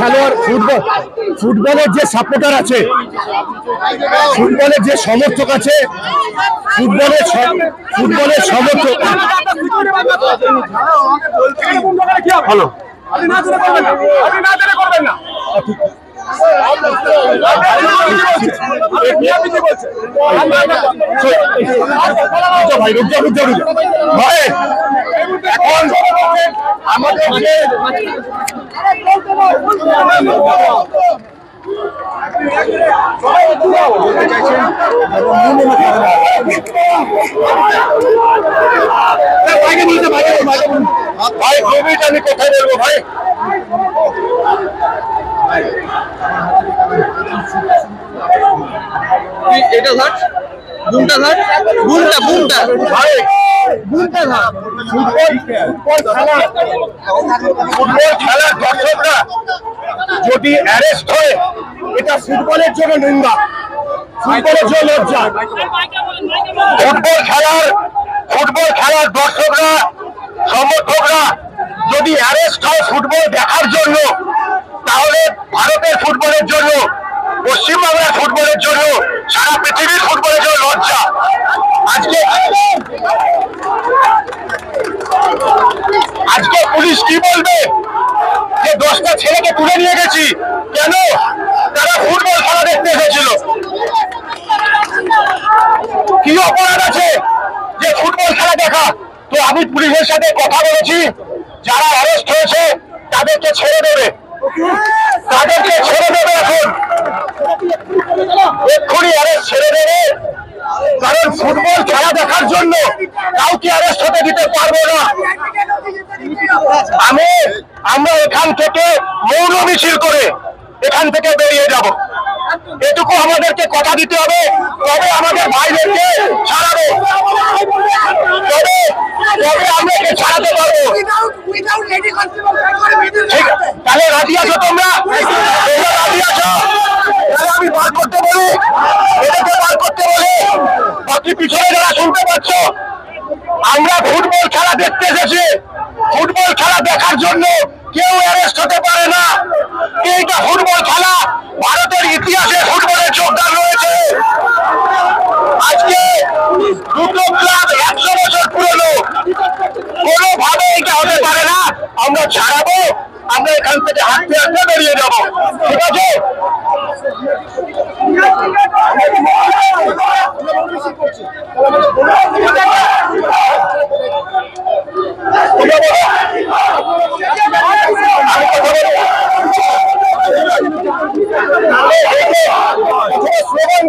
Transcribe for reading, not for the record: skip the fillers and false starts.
খেলোয়াড় ফুটবলের যে সাপোর্টার আছে, ফুটবলের যে সমর্থক আছে, ফুটবলের সমর্থক হলো ভাই ভাই এখন আমাদের যে ভাই কোভিড আমি কোথায় বলবো ভাই এটা ঘাট বুনটা ঘাট বুনটা ভাই বুনটা ঘাট ফুটবল খেলার দর্শকরা যদি অ্যারেস্ট হয় এটা ফুটবলের জন্য নিন্দা, ফুটবলের জন্য লজ্জা। ফুটবল খেলার দর্শকরা সমর্থকরা যদি অ্যারেস্ট হয় ফুটবল দেখার জন্য, তাহলে ভারতের ফুটবলের জন্য, পশ্চিমবাংলার ফুটবলের জন্য, সারা পৃথিবীর ফুটবলের জন্য লজ্জা। আজকে পুলিশ কি বলবে যে 10টা ছেলেকে তুলে নিয়ে গেছি, কেন? তারা ফুটবল খেলা দেখতে এসেছিল। কি অপরাধ আছে যে ফুটবল খেলা দেখা? তো আমি পুলিশের সাথে কথা বলেছি, যারা অ্যারেস্ট হয়েছে তাদেরকে ছেড়ে দেবে, এখন এক্ষুনি অ্যারেস্ট ছেড়ে দেবে, কারণ ফুটবল খেলা দেখার জন্য কাউকে অ্যারেস্ট হতে দিতে পারবো না। আমরা এখান থেকে মৌন মিছিল করে এখান থেকে বেরিয়ে যাব, এটুকু আমাদেরকে কথা দিতে হবে, তবে আমাদের ভাইদেরকে ছাড়াবো, তবে আমরা একে ছাড়াতে পারবো। ঠিক, তাহলে রাজি আছো তোমরা? রাজি আছো? তাহলে আমি বার করতে বলি, এটাকে বার করতে বলি। বাকি পিছনে যারা শুনতে পাচ্ছ, আমরা ফুটবল খেলা দেখতে এসেছি, ফুটবল খেলা দেখার জন্য কেউ অ্যারেস্ট হতে পারে না। এইটা ফুটবল খেলা, ভারতের ইতিহাসে ফুটবলের যোগদান রয়েছে। আজকে দুটো ক্লাব 100 বছর পুরনো, কোনোভাবে এটা হতে পারে না। আমরা ছাড়াবো, আমরা এখান থেকে হাঁটতে হাঁটতে বেরিয়ে যাবো, ঠিক আছে? স্লোগান